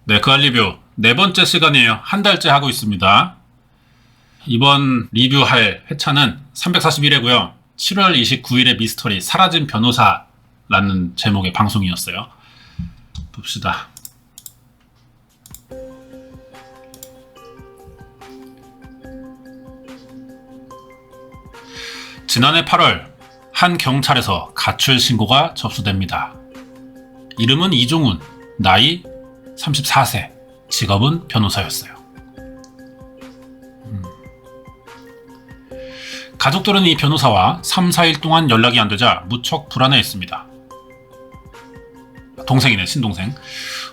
네, 그알 리뷰 네 번째 시간이에요. 한 달째 하고 있습니다. 이번 리뷰할 회차는 341회고요. 7월 29일의 미스터리 사라진 변호사라는 제목의 방송이었어요. 봅시다. 지난해 8월 한 경찰에서 가출 신고가 접수됩니다. 이름은 이종훈, 나이 34세, 직업은 변호사였어요. 가족들은 이 변호사와 3, 4일 동안 연락이 안 되자 무척 불안해했습니다. 동생이네, 신동생.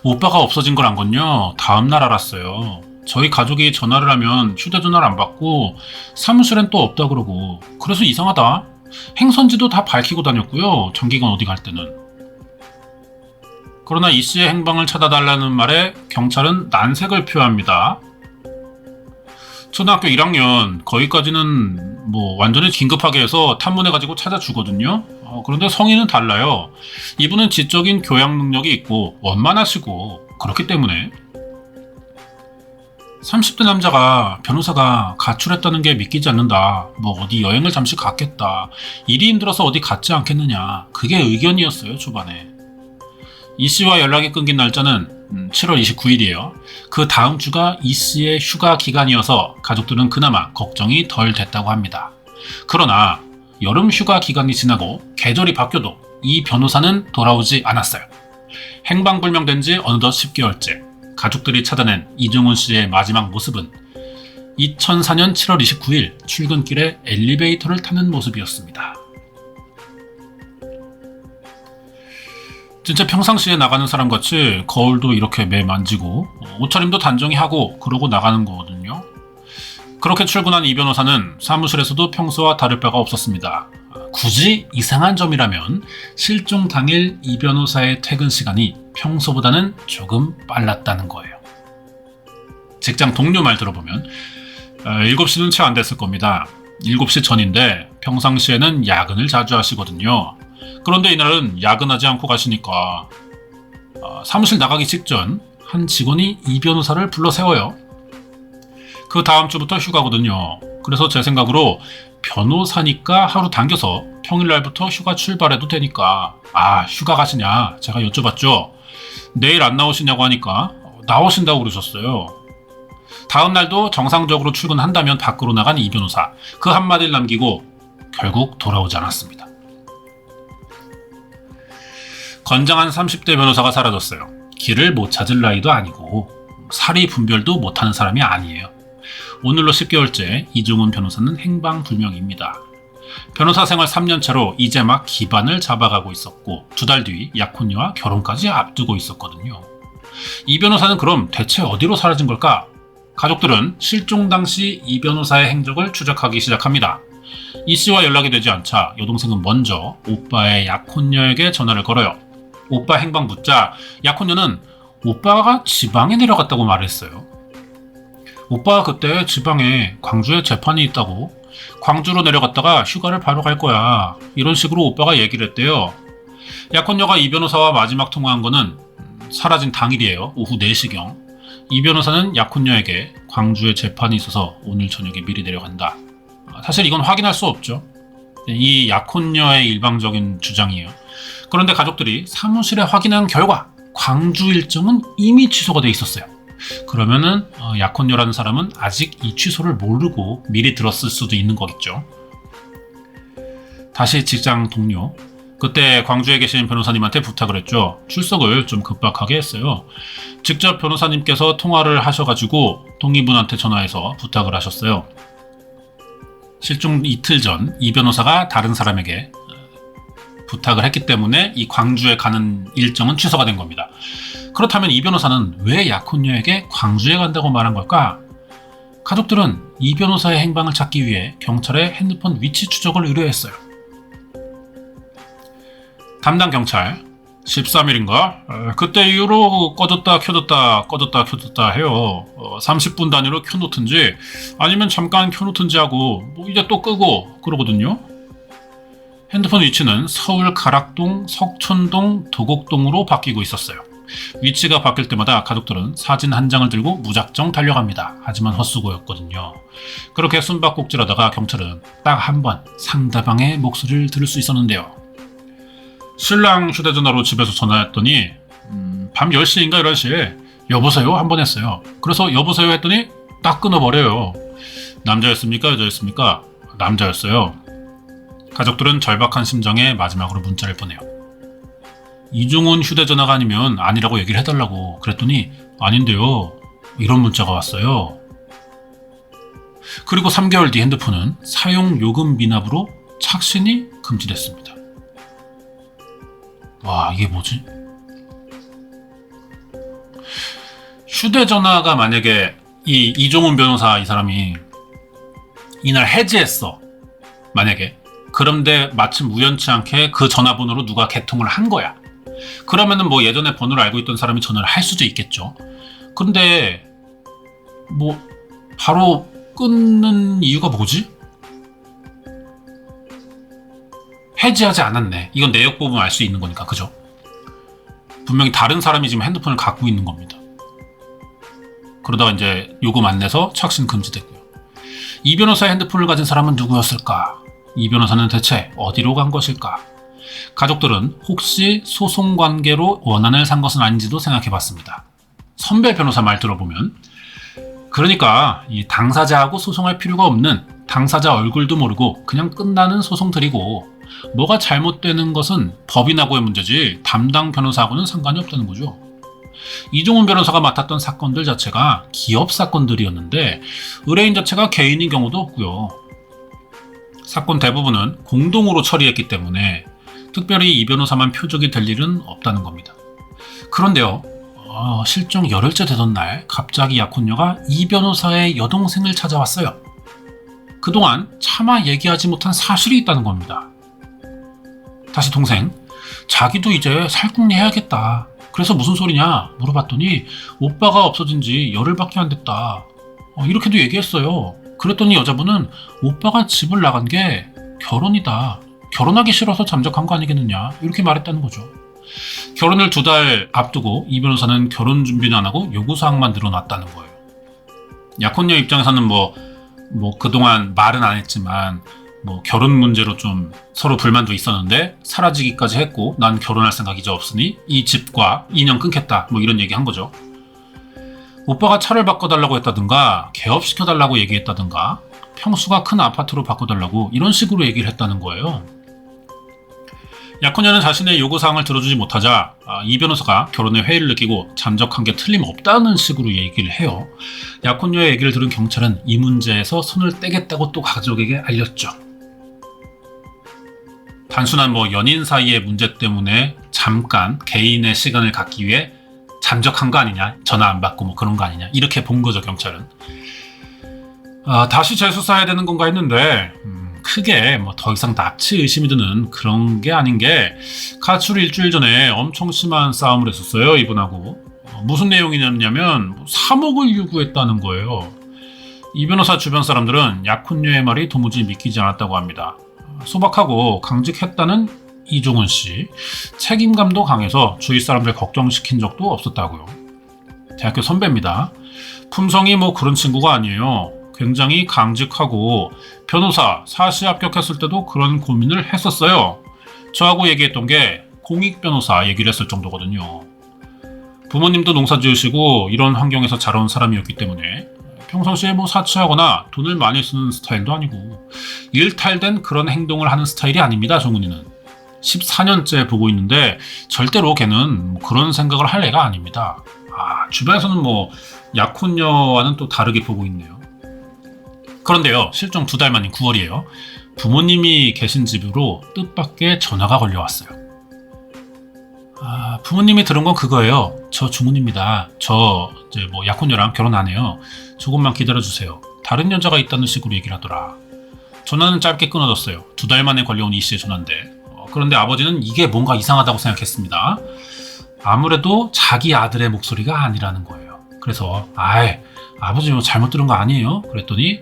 오빠가 없어진 걸 안 건요, 다음날 알았어요. 저희 가족이 전화를 하면 휴대전화를 안 받고 사무실엔 또 없다 그러고, 그래서 이상하다. 행선지도 다 밝히고 다녔고요, 정기관 어디 갈 때는. 그러나 이 씨의 행방을 찾아달라는 말에 경찰은 난색을 표합니다. 초등학교 1학년 거기까지는 완전히 긴급하게 해서 탐문해가지고 찾아주거든요. 그런데 성인은 달라요. 이분은 지적인 교양 능력이 있고 원만하시고 그렇기 때문에 30대 남자가 변호사가 가출했다는 게 믿기지 않는다. 어디 여행을 잠시 갔겠다. 일이 힘들어서 어디 갔지 않겠느냐. 그게 의견이었어요, 초반에. 이 씨와 연락이 끊긴 날짜는 7월 29일이에요. 그 다음 주가 이 씨의 휴가 기간이어서 가족들은 그나마 걱정이 덜 됐다고 합니다. 그러나 여름 휴가 기간이 지나고 계절이 바뀌어도 이 변호사는 돌아오지 않았어요. 행방불명된 지 어느덧 10개월째. 가족들이 찾아낸 이종훈 씨의 마지막 모습은 2004년 7월 29일 출근길에 엘리베이터를 타는 모습이었습니다. 진짜 평상시에 나가는 사람같이 거울도 이렇게 매 만지고 옷차림도 단정히 하고 그러고 나가는 거거든요. 그렇게 출근한 이 변호사는 사무실에서도 평소와 다를 바가 없었습니다. 굳이 이상한 점이라면 실종 당일 이 변호사의 퇴근 시간이 평소보다는 조금 빨랐다는 거예요. 직장 동료 말 들어보면 7시는 채 안 됐을 겁니다. 7시 전인데 평상시에는 야근을 자주 하시거든요. 그런데 이날은 야근하지 않고 가시니까 사무실 나가기 직전 한 직원이 이 변호사를 불러 세워요. 그 다음 주부터 휴가거든요. 그래서 제 생각으로 변호사니까 하루 당겨서 평일날부터 휴가 출발해도 되니까 휴가 가시냐 제가 여쭤봤죠. 내일 안 나오시냐고 하니까 나오신다고 그러셨어요. 다음 날도 정상적으로 출근한다면 밖으로 나간 이 변호사, 그 한마디를 남기고 결국 돌아오지 않았습니다. 건장한 30대 변호사가 사라졌어요. 길을 못 찾을 나이도 아니고 사리 분별도 못하는 사람이 아니에요. 오늘로 10개월째 이종훈 변호사는 행방불명입니다. 변호사 생활 3년차로 이제 막 기반을 잡아가고 있었고 2달 뒤 약혼녀와 결혼까지 앞두고 있었거든요. 이 변호사는 그럼 대체 어디로 사라진 걸까? 가족들은 실종 당시 이 변호사의 행적을 추적하기 시작합니다. 이 씨와 연락이 되지 않자 여동생은 먼저 오빠의 약혼녀에게 전화를 걸어요. 오빠 행방 묻자 약혼녀는 오빠가 지방에 내려갔다고 말했어요. 오빠가 그때 지방에 광주에 재판이 있다고, 광주로 내려갔다가 휴가를 바로 갈 거야, 이런 식으로 오빠가 얘기를 했대요. 약혼녀가 이 변호사와 마지막 통화한 거는 사라진 당일이에요. 오후 4시경. 이 변호사는 약혼녀에게 광주에 재판이 있어서 오늘 저녁에 미리 내려간다. 사실 이건 확인할 수 없죠. 이 약혼녀의 일방적인 주장이에요. 그런데 가족들이 사무실에 확인한 결과 광주 일정은 이미 취소가 돼 있었어요. 그러면은 약혼녀라는 사람은 아직 이 취소를 모르고 미리 들었을 수도 있는 거겠죠. 다시 직장 동료. 그때 광주에 계신 변호사님한테 부탁을 했죠. 출석을 좀 급박하게 했어요. 직접 변호사님께서 통화를 하셔가지고 동의분한테 전화해서 부탁을 하셨어요. 실종 이틀 전 이 변호사가 다른 사람에게 부탁을 했기 때문에 이 광주에 가는 일정은 취소가 된 겁니다. 그렇다면 이 변호사는 왜 약혼녀에게 광주에 간다고 말한 걸까? 가족들은 이 변호사의 행방을 찾기 위해 경찰에 핸드폰 위치 추적을 의뢰했어요. 담당 경찰, 13일인가? 그때 이후로 꺼졌다 켜졌다 해요. 30분 단위로 켜놓든지 아니면 잠깐 켜놓든지 하고 이제 또 끄고 그러거든요. 핸드폰 위치는 서울 가락동, 석촌동, 도곡동으로 바뀌고 있었어요. 위치가 바뀔 때마다 가족들은 사진 한 장을 들고 무작정 달려갑니다. 하지만 헛수고였거든요. 그렇게 숨바꼭질하다가 경찰은 딱 한 번 상대방의 목소리를 들을 수 있었는데요. 신랑 휴대전화로 집에서 전화했더니 밤 10시인가 11시에 여보세요? 한 번 했어요. 그래서 여보세요? 했더니 딱 끊어버려요. 남자였습니까? 여자였습니까? 남자였어요. 가족들은 절박한 심정에 마지막으로 문자를 보내요. 이종훈 휴대전화가 아니면 아니라고 얘기를 해달라고. 그랬더니 아닌데요. 이런 문자가 왔어요. 그리고 3개월 뒤 핸드폰은 사용요금 미납으로 착신이 금지됐습니다. 와, 이게 뭐지? 휴대전화가 만약에 이종훈 변호사 이 사람이 이날 해지했어. 만약에. 그런데 마침 우연치 않게 그 전화번호로 누가 개통을 한 거야. 그러면은 뭐 예전에 번호를 알고 있던 사람이 전화를 할 수도 있겠죠. 근데 뭐 바로 끊는 이유가 뭐지? 해지하지 않았네. 이건 내역 보면 알 수 있는 거니까, 그죠? 분명히 다른 사람이 지금 핸드폰을 갖고 있는 겁니다. 그러다가 이제 요금 안 내서 착신 금지됐고요. 이 변호사의 핸드폰을 가진 사람은 누구였을까? 이 변호사는 대체 어디로 간 것일까? 가족들은 혹시 소송 관계로 원한을 산 것은 아닌지도 생각해봤습니다. 선배 변호사 말 들어보면 그러니까 이 당사자하고 소송할 필요가 없는 당사자 얼굴도 모르고 그냥 끝나는 소송들이고 뭐가 잘못되는 것은 법인하고의 문제지 담당 변호사하고는 상관이 없다는 거죠. 이종훈 변호사가 맡았던 사건들 자체가 기업 사건들이었는데 의뢰인 자체가 개인인 경우도 없고요. 사건 대부분은 공동으로 처리했기 때문에 특별히 이 변호사만 표적이 될 일은 없다는 겁니다. 그런데요, 실종 열흘째 되던 날 갑자기 약혼녀가 이 변호사의 여동생을 찾아왔어요. 그동안 차마 얘기하지 못한 사실이 있다는 겁니다. 다시 동생, 자기도 이제 살궁리 해야겠다. 그래서 무슨 소리냐 물어봤더니 오빠가 없어진 지 열흘밖에 안 됐다. 이렇게도 얘기했어요. 그랬더니 여자분은 오빠가 집을 나간 게 결혼이다. 결혼하기 싫어서 잠적한 거 아니겠느냐. 이렇게 말했다는 거죠. 결혼을 2달 앞두고 이 변호사는 결혼 준비는 안 하고 요구사항만 늘어놨다는 거예요. 약혼녀 입장에서는 뭐 그동안 말은 안 했지만 뭐 결혼 문제로 좀 서로 불만도 있었는데 사라지기까지 했고 난 결혼할 생각이 이제 없으니 이 집과 인연 끊겠다. 뭐 이런 얘기 한 거죠. 오빠가 차를 바꿔달라고 했다든가 개업시켜달라고 얘기했다든가 평수가 큰 아파트로 바꿔달라고 이런 식으로 얘기를 했다는 거예요. 약혼녀는 자신의 요구사항을 들어주지 못하자 이 변호사가 결혼에 회의를 느끼고 잠적한 게 틀림없다는 식으로 얘기를 해요. 약혼녀의 얘기를 들은 경찰은 이 문제에서 손을 떼겠다고 또 가족에게 알렸죠. 단순한 뭐 연인 사이의 문제 때문에 잠깐 개인의 시간을 갖기 위해 잠적한 거 아니냐, 전화 안 받고 뭐 그런 거 아니냐 이렇게 본 거죠. 경찰은 다시 재수사해야 되는 건가 했는데 크게 뭐 더 이상 납치 의심이 드는 그런 게 아닌 게 가출 일주일 전에 엄청 심한 싸움을 했었어요. 이분하고 무슨 내용이냐면 3억을 요구했다는 거예요. 이 변호사 주변 사람들은 약혼녀의 말이 도무지 믿기지 않았다고 합니다. 소박하고 강직했다는 이종훈 씨, 책임감도 강해서 주위 사람들 걱정시킨 적도 없었다고요. 대학교 선배입니다. 품성이 뭐 그런 친구가 아니에요. 굉장히 강직하고 변호사 사시 합격했을 때도 그런 고민을 했었어요. 저하고 얘기했던 게 공익 변호사 얘기를 했을 정도거든요. 부모님도 농사 지으시고 이런 환경에서 자라온 사람이었기 때문에 평상시에 뭐 사치하거나 돈을 많이 쓰는 스타일도 아니고 일탈된 그런 행동을 하는 스타일이 아닙니다. 종훈이는 14년째 보고 있는데 절대로 걔는 그런 생각을 할 애가 아닙니다. 주변에서는 뭐 약혼녀와는 또 다르게 보고 있네요. 그런데요, 실종 2달 만인 9월이에요. 부모님이 계신 집으로 뜻밖의 전화가 걸려왔어요. 부모님이 들은 건 그거예요. 저 중훈입니다. 저 이제 뭐 약혼녀랑 결혼 안 해요. 조금만 기다려주세요. 다른 여자가 있다는 식으로 얘기를 하더라. 전화는 짧게 끊어졌어요. 2달 만에 걸려온 이 씨의 전화인데 그런데 아버지는 이게 뭔가 이상하다고 생각했습니다. 아무래도 자기 아들의 목소리가 아니라는 거예요. 그래서 아버지 뭐 잘못 들은 거 아니에요? 그랬더니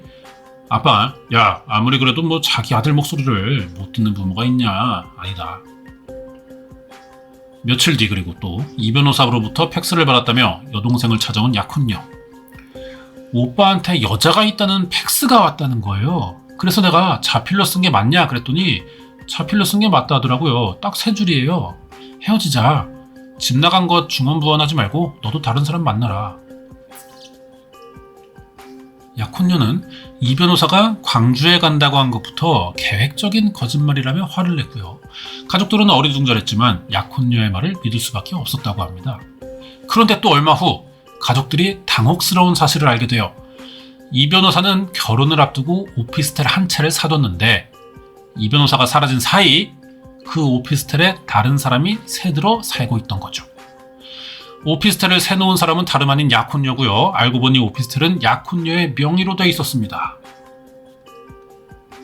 아빠, 야 아무리 그래도 뭐 자기 아들 목소리를 못 듣는 부모가 있냐? 아니다. 며칠 뒤 그리고 또 이 변호사로부터 팩스를 받았다며 여동생을 찾아온 약혼녀. 오빠한테 여자가 있다는 팩스가 왔다는 거예요. 그래서 내가 자필로 쓴 게 맞냐 그랬더니 자필로 쓴 게 맞다 하더라고요. 딱 3줄이에요. 헤어지자. 집 나간 것 중언부언하지 말고 너도 다른 사람 만나라. 약혼녀는 이 변호사가 광주에 간다고 한 것부터 계획적인 거짓말이라며 화를 냈고요. 가족들은 어리둥절했지만 약혼녀의 말을 믿을 수밖에 없었다고 합니다. 그런데 또 얼마 후 가족들이 당혹스러운 사실을 알게 돼요. 이 변호사는 결혼을 앞두고 오피스텔 한 채를 사뒀는데 이 변호사가 사라진 사이 그 오피스텔에 다른 사람이 새들어 살고 있던 거죠. 오피스텔을 새놓은 사람은 다름 아닌 약혼녀고요. 알고 보니 오피스텔은 약혼녀의 명의로 돼 있었습니다.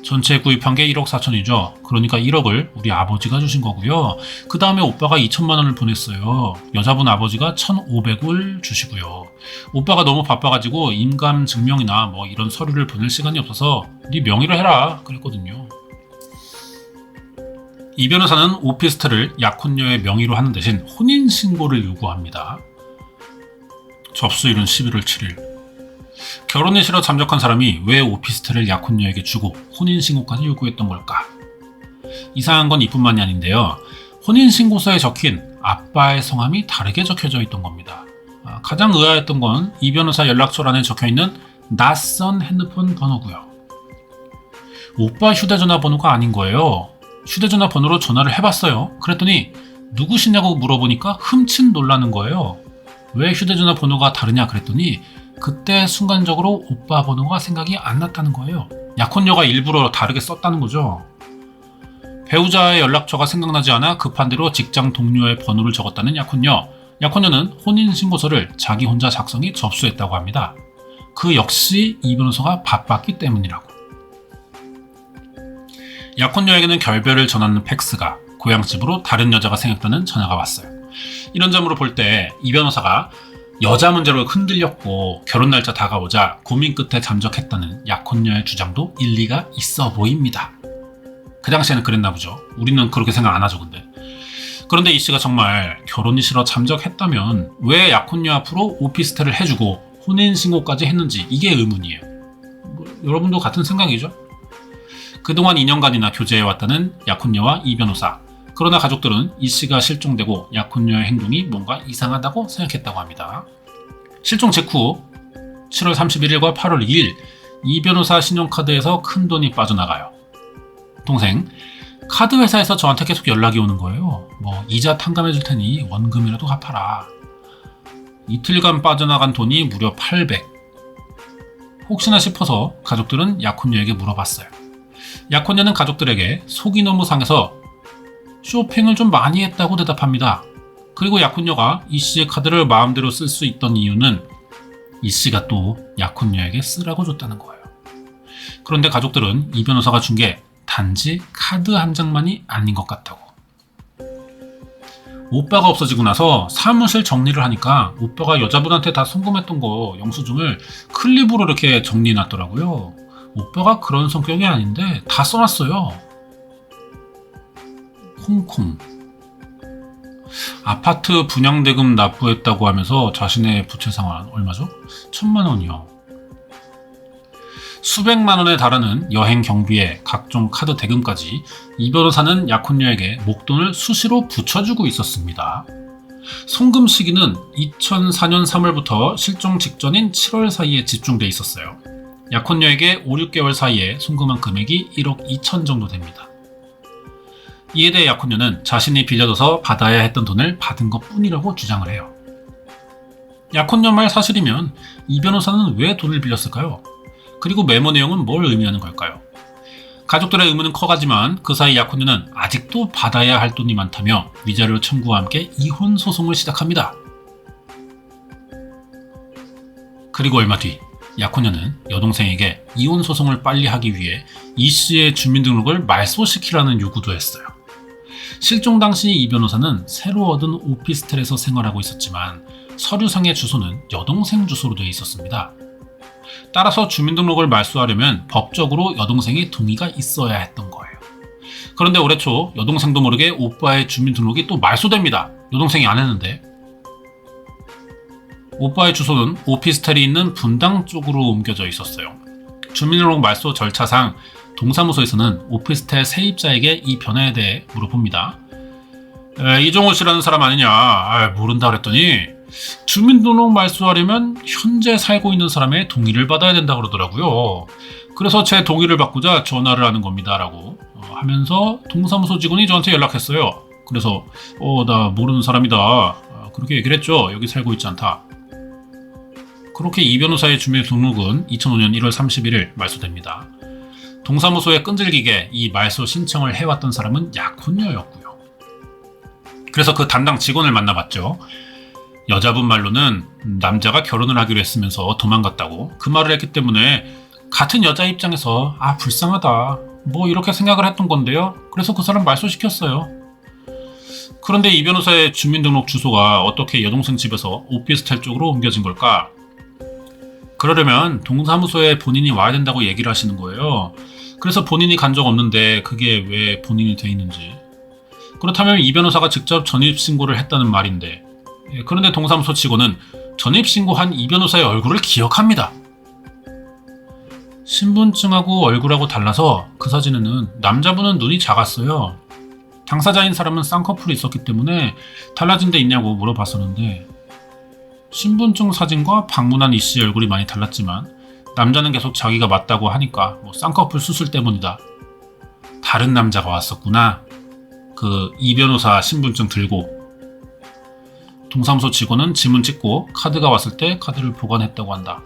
전체 구입한 게 1억 4천이죠. 그러니까 1억을 우리 아버지가 주신 거고요. 그 다음에 오빠가 2천만 원을 보냈어요. 여자분 아버지가 1,500을 주시고요. 오빠가 너무 바빠가지고 임감 증명이나 뭐 이런 서류를 보낼 시간이 없어서 네 명의로 해라 그랬거든요. 이 변호사는 오피스텔을 약혼녀의 명의로 하는 대신 혼인신고를 요구합니다. 접수일은 11월 7일. 결혼이 싫어 잠적한 사람이 왜 오피스텔을 약혼녀에게 주고 혼인신고까지 요구했던 걸까? 이상한 건 이뿐만이 아닌데요. 혼인신고서에 적힌 아빠의 성함이 다르게 적혀져 있던 겁니다. 가장 의아했던 건 이 변호사 연락처란에 적혀있는 낯선 핸드폰 번호고요. 오빠 휴대전화 번호가 아닌 거예요. 휴대전화 번호로 전화를 해봤어요. 그랬더니 누구시냐고 물어보니까 흠칫 놀라는 거예요. 왜 휴대전화 번호가 다르냐 그랬더니 그때 순간적으로 오빠 번호가 생각이 안 났다는 거예요. 약혼녀가 일부러 다르게 썼다는 거죠. 배우자의 연락처가 생각나지 않아 급한 대로 직장 동료의 번호를 적었다는 약혼녀. 약혼녀는 혼인신고서를 자기 혼자 작성해 접수했다고 합니다. 그 역시 이 변호사가 바빴기 때문이라고. 약혼녀에게는 결별을 전하는 팩스가 고향집으로 다른 여자가 생겼다는 전화가 왔어요. 이런 점으로 볼 때 이 변호사가 여자 문제로 흔들렸고 결혼 날짜 다가오자 고민 끝에 잠적했다는 약혼녀의 주장도 일리가 있어 보입니다. 그 당시에는 그랬나 보죠. 우리는 그렇게 생각 안 하죠, 근데. 그런데 이 씨가 정말 결혼이 싫어 잠적했다면 왜 약혼녀 앞으로 오피스텔을 해주고 혼인신고까지 했는지 이게 의문이에요. 여러분도 같은 생각이죠? 그동안 2년간이나 교제해왔다는 약혼녀와 이 변호사. 그러나 가족들은 이 씨가 실종되고 약혼녀의 행동이 뭔가 이상하다고 생각했다고 합니다. 실종 직후 7월 31일과 8월 2일 이 변호사 신용카드에서 큰 돈이 빠져나가요. 동생, 카드 회사에서 저한테 계속 연락이 오는 거예요. 이자 탕감해 줄 테니 원금이라도 갚아라. 이틀간 빠져나간 돈이 무려 800. 혹시나 싶어서 가족들은 약혼녀에게 물어봤어요. 약혼녀는 가족들에게 속이 너무 상해서 쇼핑을 좀 많이 했다고 대답합니다. 그리고 약혼녀가 이 씨의 카드를 마음대로 쓸 수 있던 이유는 이 씨가 또 약혼녀에게 쓰라고 줬다는 거예요. 그런데 가족들은 이 변호사가 준 게 단지 카드 한 장만이 아닌 것 같다고. 오빠가 없어지고 나서 사무실 정리를 하니까 오빠가 여자분한테 다 송금했던 거 영수증을 클립으로 이렇게 정리해놨더라고요. 오빠가 그런 성격이 아닌데 다 써놨어요. 홍콩. 아파트 분양대금 납부했다고 하면서 자신의 부채 상환 얼마죠? 1,000만 원이요. 수백만 원에 달하는 여행 경비에 각종 카드 대금까지 이 변호사는 약혼녀에게 목돈을 수시로 붙여주고 있었습니다. 송금 시기는 2004년 3월부터 실종 직전인 7월 사이에 집중돼 있었어요. 약혼녀에게 5, 6개월 사이에 송금한 금액이 1억 2천 정도 됩니다. 이에 대해 약혼녀는 자신이 빌려줘서 받아야 했던 돈을 받은 것뿐이라고 주장을 해요. 약혼녀 말 사실이면 이 변호사는 왜 돈을 빌렸을까요? 그리고 메모 내용은 뭘 의미하는 걸까요? 가족들의 의문은 커가지만 그 사이 약혼녀는 아직도 받아야 할 돈이 많다며 위자료 청구와 함께 이혼 소송을 시작합니다. 그리고 얼마 뒤 약혼녀는 여동생에게 이혼 소송을 빨리 하기 위해 이 씨의 주민등록을 말소시키라는 요구도 했어요. 실종 당시 이 변호사는 새로 얻은 오피스텔에서 생활하고 있었지만 서류상의 주소는 여동생 주소로 되어 있었습니다. 따라서 주민등록을 말소하려면 법적으로 여동생의 동의가 있어야 했던 거예요. 그런데 올해 초 여동생도 모르게 오빠의 주민등록이 또 말소됩니다. 여동생이 안 했는데. 오빠의 주소는 오피스텔이 있는 분당 쪽으로 옮겨져 있었어요. 주민등록 말소 절차상 동사무소에서는 오피스텔 세입자에게 이 변화에 대해 물어봅니다. 이종호 씨라는 사람 아니냐? 모른다 그랬더니 주민등록 말소하려면 현재 살고 있는 사람의 동의를 받아야 된다 그러더라고요. 그래서 제 동의를 받고자 전화를 하는 겁니다 라고 하면서 동사무소 직원이 저한테 연락했어요. 그래서 나 모르는 사람이다 그렇게 얘기를 했죠. 여기 살고 있지 않다. 그렇게 이 변호사의 주민등록은 2005년 1월 31일 말소됩니다. 동사무소에 끈질기게 이 말소 신청을 해왔던 사람은 약혼녀였고요. 그래서 그 담당 직원을 만나봤죠. 여자분 말로는 남자가 결혼을 하기로 했으면서 도망갔다고 그 말을 했기 때문에 같은 여자 입장에서 불쌍하다 뭐 이렇게 생각을 했던 건데요. 그래서 그 사람 말소시켰어요. 그런데 이 변호사의 주민등록 주소가 어떻게 여동생 집에서 오피스텔 쪽으로 옮겨진 걸까? 그러려면 동사무소에 본인이 와야 된다고 얘기를 하시는 거예요. 그래서 본인이 간 적 없는데 그게 왜 본인이 돼 있는지. 그렇다면 이 변호사가 직접 전입신고를 했다는 말인데, 그런데 동사무소 직원은 전입신고한 이 변호사의 얼굴을 기억합니다. 신분증하고 얼굴하고 달라서 그 사진에는 남자분은 눈이 작았어요. 당사자인 사람은 쌍꺼풀이 있었기 때문에 달라진 데 있냐고 물어봤었는데 신분증 사진과 방문한 이 씨의 얼굴이 많이 달랐지만 남자는 계속 자기가 맞다고 하니까 쌍꺼풀 수술 때문이다. 다른 남자가 왔었구나. 그 이 변호사 신분증 들고. 동사무소 직원은 지문 찍고 카드가 왔을 때 카드를 보관했다고 한다.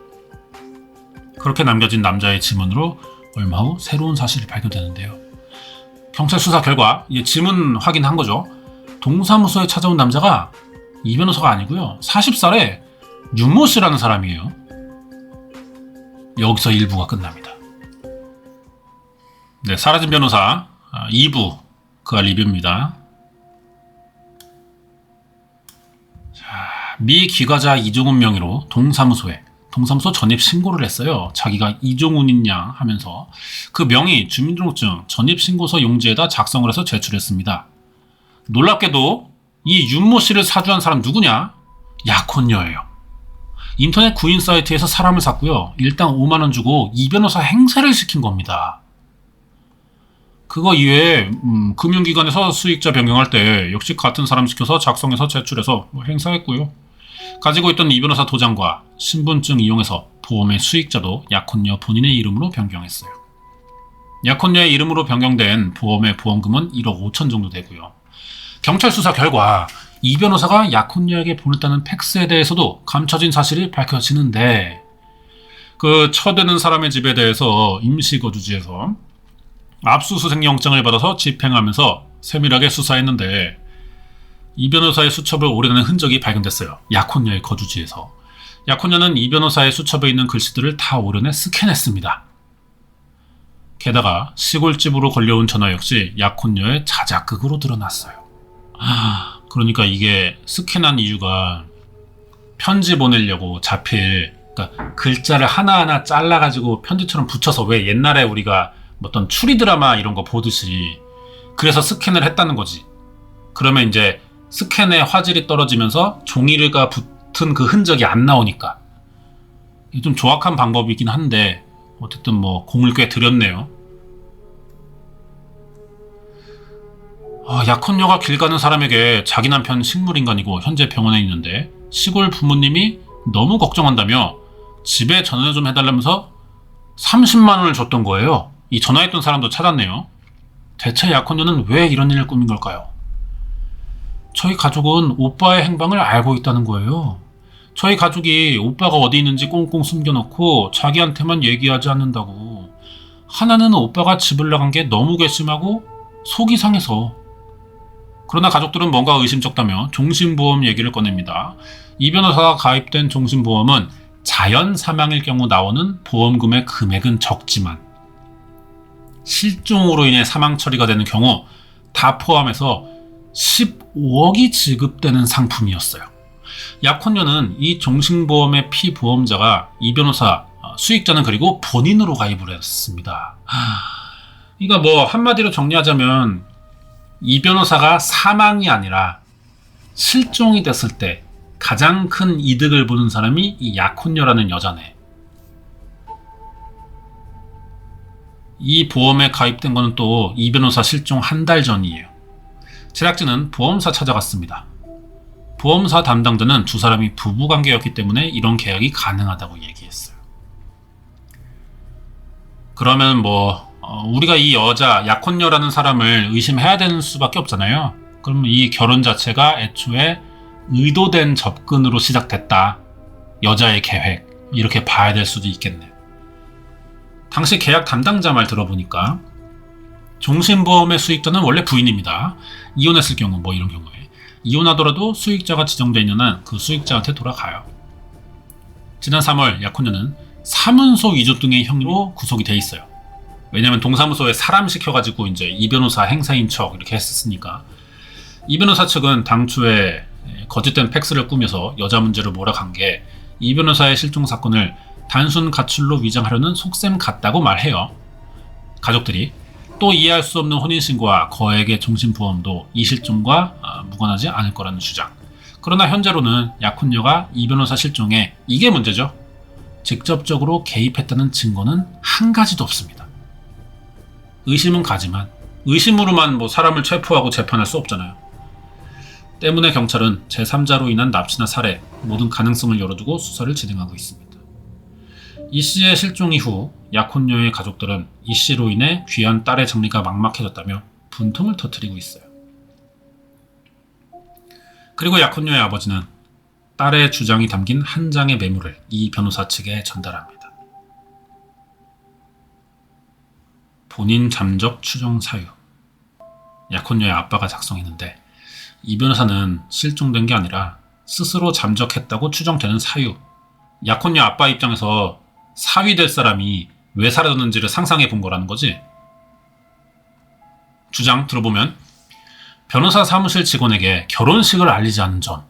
그렇게 남겨진 남자의 지문으로 얼마 후 새로운 사실이 발견되는데요. 경찰 수사 결과 지문 확인한 거죠. 동사무소에 찾아온 남자가 이 변호사가 아니고요. 40살의 윤모 씨라는 사람이에요. 여기서 1부가 끝납니다. 네, 사라진 변호사 2부 그가 리뷰입니다. 미 귀가자 이종훈 명의로 동사무소 전입 신고를 했어요. 자기가 이종훈인 양 하면서 그 명의 주민등록증 전입신고서 용지에다 작성을 해서 제출했습니다. 놀랍게도 이 윤모 씨를 사주한 사람 누구냐? 약혼녀예요. 인터넷 구인 사이트에서 사람을 샀고요. 일당 5만 원 주고 이 변호사 행세를 시킨 겁니다. 그거 이외에 금융기관에서 수익자 변경할 때 역시 같은 사람 시켜서 작성해서 제출해서 행사했고요. 가지고 있던 이 변호사 도장과 신분증 이용해서 보험의 수익자도 약혼녀 본인의 이름으로 변경했어요. 약혼녀의 이름으로 변경된 보험의 보험금은 1억 5천 정도 되고요. 경찰 수사 결과 이 변호사가 약혼녀에게 보냈다는 팩스에 대해서도 감춰진 사실이 밝혀지는데 그 처되는 사람의 집에 대해서 임시거주지에서 압수수색 영장을 받아서 집행하면서 세밀하게 수사했는데 이 변호사의 수첩을 오래가는 흔적이 발견됐어요. 약혼녀의 거주지에서. 약혼녀는 이 변호사의 수첩에 있는 글씨들을 다 오려내 스캔했습니다. 게다가 시골집으로 걸려온 전화 역시 약혼녀의 자작극으로 드러났어요. 그러니까 이게 스캔한 이유가 편지 보내려고 자필 그러니까 글자를 하나하나 잘라가지고 편지처럼 붙여서 왜 옛날에 우리가 어떤 추리 드라마 이런 거 보듯이 그래서 스캔을 했다는 거지. 그러면 이제 스캔의 화질이 떨어지면서 종이가 붙은 그 흔적이 안 나오니까 이게 좀 조악한 방법이긴 한데 어쨌든 공을 꽤 들였네요. 약혼녀가 길 가는 사람에게 자기 남편 식물인간이고 현재 병원에 있는데 시골 부모님이 너무 걱정한다며 집에 전화 좀 해달라면서 30만 원을 줬던 거예요. 이 전화했던 사람도 찾았네요. 대체 약혼녀는 왜 이런 일을 꾸민 걸까요? 저희 가족은 오빠의 행방을 알고 있다는 거예요. 저희 가족이 오빠가 어디 있는지 꽁꽁 숨겨놓고 자기한테만 얘기하지 않는다고. 하나는 오빠가 집을 나간 게 너무 괘씸하고 속이 상해서. 그러나 가족들은 뭔가 의심쩍다며 종신보험 얘기를 꺼냅니다. 이 변호사가 가입된 종신보험은 자연 사망일 경우 나오는 보험금의 금액은 적지만 실종으로 인해 사망 처리가 되는 경우 다 포함해서 15억이 지급되는 상품이었어요. 약혼녀는 이 종신보험의 피보험자가 이 변호사, 수익자는 그리고 본인으로 가입을 했습니다. 그러니까 한마디로 정리하자면 이 변호사가 사망이 아니라 실종이 됐을 때 가장 큰 이득을 보는 사람이 이 약혼녀라는 여자네. 이 보험에 가입된 거는 또 이 변호사 실종 한 달 전이에요. 제작진은 보험사 찾아갔습니다. 보험사 담당자는 두 사람이 부부관계였기 때문에 이런 계약이 가능하다고 얘기했어요. 그러면 우리가 이 여자 약혼녀라는 사람을 의심해야 되는 수밖에 없잖아요. 그러면 이 결혼 자체가 애초에 의도된 접근으로 시작됐다. 여자의 계획, 이렇게 봐야 될 수도 있겠네. 당시 계약 담당자 말 들어보니까 종신보험의 수익자는 원래 부인입니다. 이혼했을 경우 이런 경우에 이혼하더라도 수익자가 지정되어 있는 한 그 수익자한테 돌아가요. 지난 3월 약혼녀는 사문서 위조 등의 혐의로 구속이 돼 있어요. 왜냐면 동사무소에 사람 시켜가지고 이제 이 변호사 행사인 척 이렇게 했었으니까. 이 변호사 측은 당초에 거짓된 팩스를 꾸며서 여자 문제를 몰아간 게 이 변호사의 실종 사건을 단순 가출로 위장하려는 속셈 같다고 말해요. 가족들이 또 이해할 수 없는 혼인신고와 거액의 종신보험도 이 실종과 무관하지 않을 거라는 주장. 그러나 현재로는 약혼녀가 이 변호사 실종에 이게 문제죠. 직접적으로 개입했다는 증거는 한 가지도 없습니다. 의심은 가지만 의심으로만 사람을 체포하고 재판할 수 없잖아요. 때문에 경찰은 제3자로 인한 납치나 살해 모든 가능성을 열어두고 수사를 진행하고 있습니다. 이 씨의 실종 이후 약혼녀의 가족들은 이 씨로 인해 귀한 딸의 정리가 막막해졌다며 분통을 터뜨리고 있어요. 그리고 약혼녀의 아버지는 딸의 주장이 담긴 한 장의 메모를 이 변호사 측에 전달합니다. 본인 잠적 추정 사유. 약혼녀의 아빠가 작성했는데 이 변호사는 실종된 게 아니라 스스로 잠적했다고 추정되는 사유. 약혼녀 아빠 입장에서 사위 될 사람이 왜 사라졌는지를 상상해 본 거라는 거지. 주장 들어보면 변호사 사무실 직원에게 결혼식을 알리지 않은 점.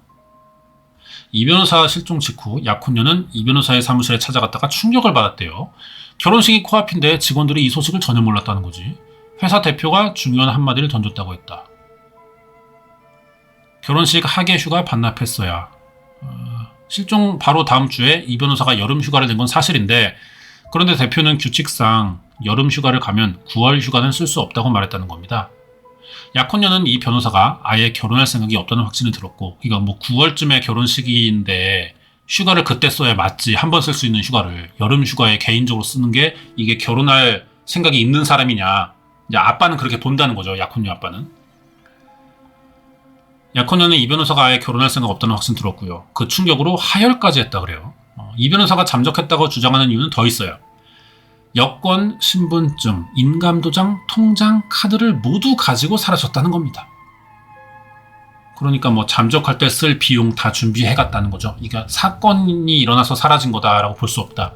이 변호사 실종 직후 약혼녀는 이 변호사의 사무실에 찾아갔다가 충격을 받았대요. 결혼식이 코앞인데 직원들이 이 소식을 전혀 몰랐다는 거지. 회사 대표가 중요한 한마디를 던졌다고 했다. 결혼식 하계 휴가 반납했어야. 실종 바로 다음 주에 이 변호사가 여름 휴가를 낸 건 사실인데 그런데 대표는 규칙상 여름 휴가를 가면 9월 휴가는 쓸 수 없다고 말했다는 겁니다. 약혼녀는 이 변호사가 아예 결혼할 생각이 없다는 확신을 들었고 그러니까 9월쯤에 결혼식인데 휴가를 그때 써야 맞지. 한 번 쓸 수 있는 휴가를 여름 휴가에 개인적으로 쓰는 게 이게 결혼할 생각이 있는 사람이냐. 이제 아빠는 그렇게 본다는 거죠. 약혼녀 아빠는. 약혼녀는 이 변호사가 아예 결혼할 생각 없다는 확신 들었고요. 그 충격으로 하혈까지 했다 그래요. 이 변호사가 잠적했다고 주장하는 이유는 더 있어요. 여권, 신분증, 인감도장, 통장, 카드를 모두 가지고 사라졌다는 겁니다. 그러니까 잠적할 때 쓸 비용 다 준비해갔다는 거죠. 이게 사건이 일어나서 사라진 거다라고 볼 수 없다.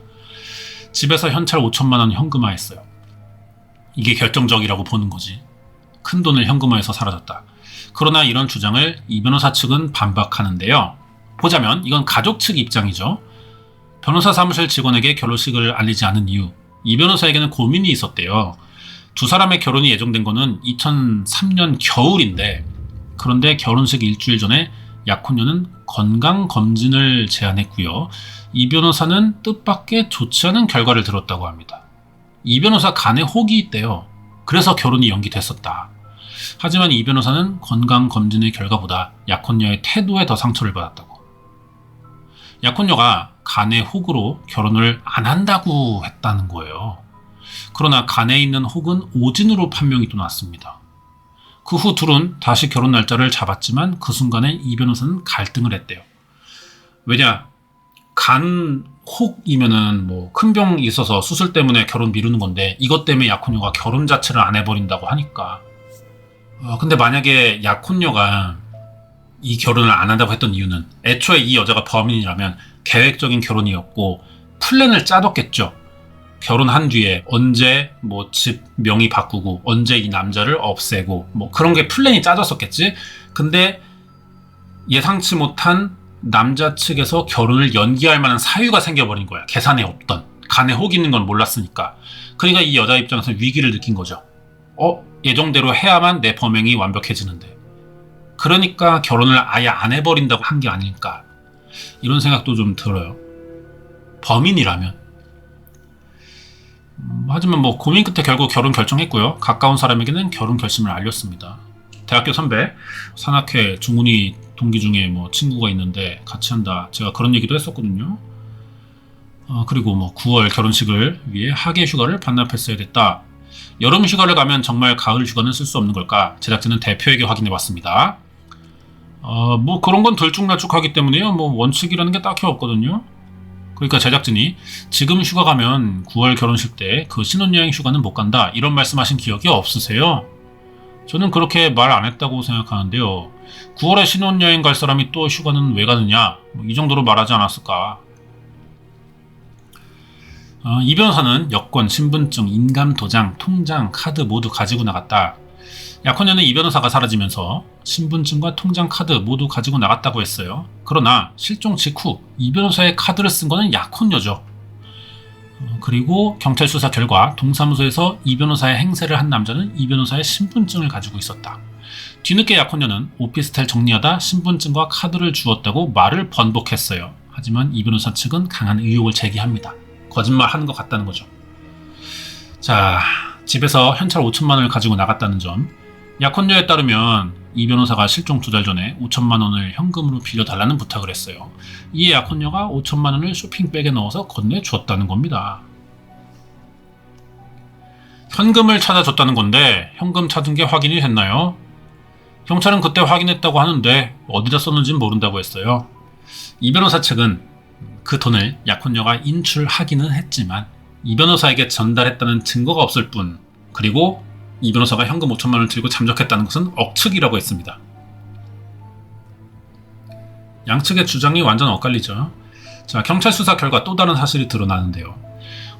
집에서 현찰 5천만 원 현금화했어요. 이게 결정적이라고 보는 거지. 큰 돈을 현금화해서 사라졌다. 그러나 이런 주장을 이 변호사 측은 반박하는데요. 보자면 이건 가족 측 입장이죠. 변호사 사무실 직원에게 결혼식을 알리지 않은 이유. 이 변호사에게는 고민이 있었대요. 두 사람의 결혼이 예정된 거는 2003년 겨울인데 그런데 결혼식 일주일 전에 약혼녀는 건강검진을 제안했고요. 이 변호사는 뜻밖의 좋지 않은 결과를 들었다고 합니다. 이 변호사 간에 혹이 있대요. 그래서 결혼이 연기됐었다. 하지만 이 변호사는 건강검진의 결과보다 약혼녀의 태도에 더 상처를 받았다고. 약혼녀가 간의 혹으로 결혼을 안 한다고 했다는 거예요. 그러나 간에 있는 혹은 오진으로 판명이 또 났습니다. 그 후 둘은 다시 결혼 날짜를 잡았지만 그 순간에 이 변호사는 갈등을 했대요. 왜냐? 간 혹이면은 큰 병이 있어서 수술 때문에 결혼 미루는 건데 이것 때문에 약혼녀가 결혼 자체를 안 해버린다고 하니까 근데 만약에 약혼녀가 이 결혼을 안 한다고 했던 이유는 애초에 이 여자가 범인이라면 계획적인 결혼이었고 플랜을 짜뒀겠죠. 결혼한 뒤에 언제 집 명의 바꾸고 언제 이 남자를 없애고 그런 게 플랜이 짜졌었겠지. 근데 예상치 못한 남자 측에서 결혼을 연기할 만한 사유가 생겨버린 거야. 계산에 없던. 간에 혹 있는 건 몰랐으니까. 그러니까 이 여자 입장에서 위기를 느낀 거죠. 예정대로 해야만 내 범행이 완벽해지는데. 그러니까 결혼을 아예 안 해버린다고 한 게 아닐까. 이런 생각도 좀 들어요. 범인이라면. 하지만 뭐 고민 끝에 결국 결혼 결정했고요. 가까운 사람에게는 결혼 결심을 알렸습니다. 대학교 선배, 산악회 중훈이 동기 중에 뭐 친구가 있는데 같이 한다. 제가 그런 얘기도 했었거든요. 그리고 뭐 9월 결혼식을 위해 하계 휴가를 반납했어야 됐다. 여름 휴가를 가면 정말 가을 휴가는 쓸 수 없는 걸까? 제작진은 대표에게 확인해 봤습니다. 뭐 그런 건 들쭉날쭉하기 때문에요. 뭐 원칙이라는 게 딱히 없거든요. 그러니까 제작진이 지금 휴가 가면 9월 결혼식 때 그 신혼여행 휴가는 못 간다. 이런 말씀하신 기억이 없으세요? 저는 그렇게 말 안 했다고 생각하는데요. 9월에 신혼여행 갈 사람이 또 휴가는 왜 가느냐? 이 정도로 말하지 않았을까? 이 변호사는 여권, 신분증, 인감 도장, 통장, 카드 모두 가지고 나갔다. 약혼녀는 이 변호사가 사라지면서 신분증과 통장, 카드 모두 가지고 나갔다고 했어요. 그러나 실종 직후 이 변호사의 카드를 쓴 거는 약혼녀죠. 그리고 경찰 수사 결과 동사무소에서 이 변호사의 행세를 한 남자는 이 변호사의 신분증을 가지고 있었다. 뒤늦게 약혼녀는 오피스텔 정리하다 신분증과 카드를 주었다고 말을 번복했어요. 하지만 이 변호사 측은 강한 의혹을 제기합니다. 거짓말 하는 것 같다는 거죠. 자, 집에서 현찰 5천만 원을 가지고 나갔다는 점. 약혼녀에 따르면 이 변호사가 실종 2달 전에 5천만 원을 현금으로 빌려달라는 부탁을 했어요. 이에 약혼녀가 5천만 원을 쇼핑백에 넣어서 건네주었다는 겁니다. 현금을 찾아줬다는 건데 현금 찾은 게 확인이 됐나요? 경찰은 그때 확인했다고 하는데 어디다 썼는지는 모른다고 했어요. 이 변호사 측은 그 돈을 약혼녀가 인출하기는 했지만 이 변호사에게 전달했다는 증거가 없을 뿐, 그리고 이 변호사가 현금 5천만 원을 들고 잠적했다는 것은 억측이라고 했습니다. 양측의 주장이 완전 엇갈리죠. 자, 경찰 수사 결과 또 다른 사실이 드러나는데요.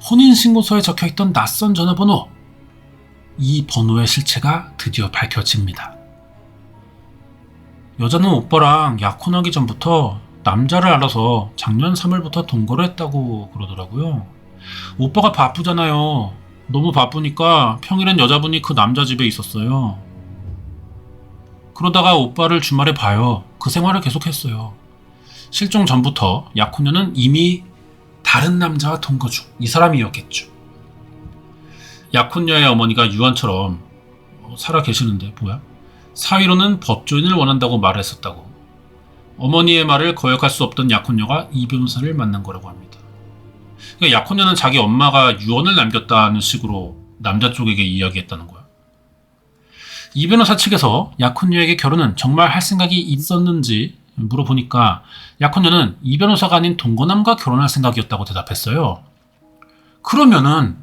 혼인신고서에 적혀있던 낯선 전화번호, 이 번호의 실체가 드디어 밝혀집니다. 여자는 오빠랑 약혼하기 전부터 남자를 알아서 작년 3월부터 동거를 했다고 그러더라고요. 오빠가 바쁘잖아요. 너무 바쁘니까 평일엔 여자분이 그 남자 집에 있었어요. 그러다가 오빠를 주말에 봐요. 그 생활을 계속했어요. 실종 전부터 약혼녀는 이미 다른 남자와 동거 중 이 사람이었겠죠. 약혼녀의 어머니가 유언처럼 살아 계시는데 뭐야? 사위로는 법조인을 원한다고 말했었다고. 어머니의 말을 거역할 수 없던 약혼녀가 이 변호사를 만난 거라고 합니다. 그러니까 약혼녀는 자기 엄마가 유언을 남겼다는 식으로 남자 쪽에게 이야기했다는 거야. 이 변호사 측에서 약혼녀에게 결혼은 정말 할 생각이 있었는지 물어보니까 약혼녀는 이 변호사가 아닌 동거남과 결혼할 생각이었다고 대답했어요. 그러면은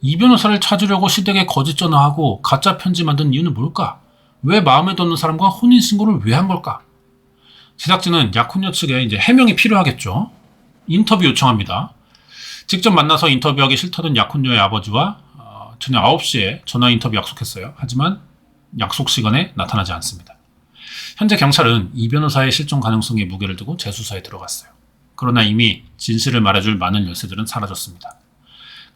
이 변호사를 찾으려고 시댁에 거짓 전화하고 가짜 편지 만든 이유는 뭘까? 왜 마음에 드는 사람과 혼인신고를 왜 한 걸까? 제작진은 약혼녀 측에 이제 해명이 필요하겠죠. 인터뷰 요청합니다. 직접 만나서 인터뷰하기 싫다던 약혼녀의 아버지와 저녁 9시에 전화 인터뷰 약속했어요. 하지만 약속 시간에 나타나지 않습니다. 현재 경찰은 이 변호사의 실종 가능성에 무게를 두고 재수사에 들어갔어요. 그러나 이미 진실을 말해줄 많은 열쇠들은 사라졌습니다.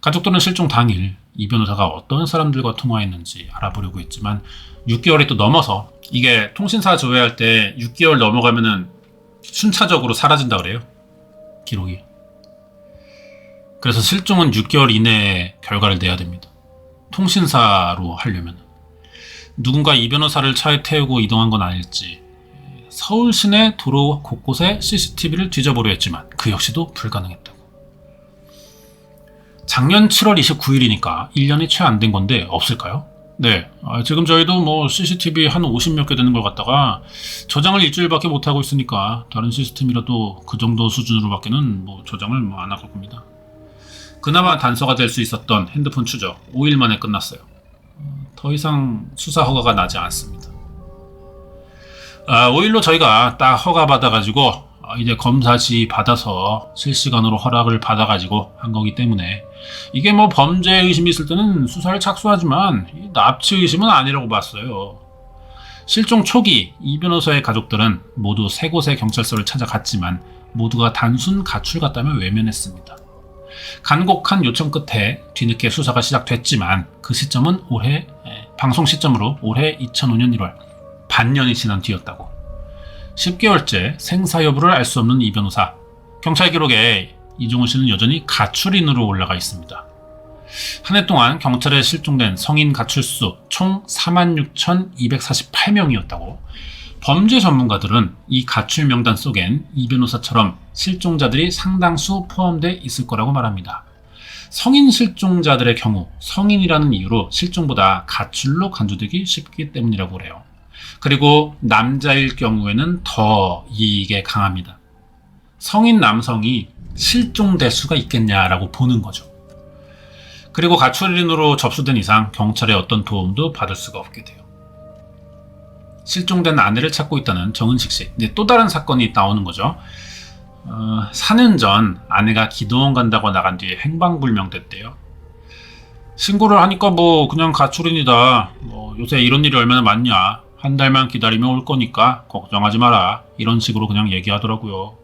가족들은 실종 당일 이 변호사가 어떤 사람들과 통화했는지 알아보려고 했지만 6개월이 또 넘어서, 이게 통신사 조회할 때 6개월 넘어가면은 순차적으로 사라진다 그래요. 기록이. 그래서 실종은 6개월 이내에 결과를 내야 됩니다. 통신사로 하려면. 누군가 이 변호사를 차에 태우고 이동한 건 아닐지. 서울 시내 도로 곳곳에 CCTV를 뒤져보려 했지만 그 역시도 불가능했다고. 작년 7월 29일이니까 1년이 채 안 된 건데 없을까요? 네, 지금 저희도 뭐 CCTV 한 50몇 개 되는 걸 갖다가 저장을 일주일밖에 못하고 있으니까 다른 시스템이라도 그 정도 수준으로 밖에는 뭐 저장을 안 할 겁니다. 그나마 단서가 될 수 있었던 핸드폰 추적 5일 만에 끝났어요. 더 이상 수사 허가가 나지 않습니다. 5일로 저희가 딱 허가 받아가지고 이제 검사 지휘 받아서 실시간으로 허락을 받아가지고 한 거기 때문에 이게 뭐 범죄 의심이 있을 때는 수사를 착수하지만 납치 의심은 아니라고 봤어요. 실종 초기 이 변호사의 가족들은 모두 세 곳의 경찰서를 찾아갔지만 모두가 단순 가출 같다며 외면했습니다. 간곡한 요청 끝에 뒤늦게 수사가 시작됐지만 그 시점은 방송 시점으로 올해 2005년 1월 반년이 지난 뒤였다고. 10개월째 생사 여부를 알 수 없는 이 변호사. 경찰 기록에 이중훈 씨는 여전히 가출인으로 올라가 있습니다. 한 해 동안 경찰에 실종된 성인 가출수 총 46,248명이었다고. 범죄 전문가들은 이 가출 명단 속엔 이 변호사처럼 실종자들이 상당수 포함돼 있을 거라고 말합니다. 성인 실종자들의 경우 성인이라는 이유로 실종보다 가출로 간주되기 쉽기 때문이라고 그래요. 그리고 남자일 경우에는 더 이게 강합니다. 성인 남성이 실종될 수가 있겠냐라고 보는 거죠. 그리고 가출인으로 접수된 이상 경찰의 어떤 도움도 받을 수가 없게 돼요. 실종된 아내를 찾고 있다는 정은식 씨. 근데 또 다른 사건이 나오는 거죠. 4년 전 아내가 기도원 간다고 나간 뒤에 행방불명됐대요. 신고를 하니까 뭐 그냥 가출인이다. 뭐 요새 이런 일이 얼마나 많냐. 한 달만 기다리면 올 거니까 걱정하지 마라. 이런 식으로 그냥 얘기하더라고요.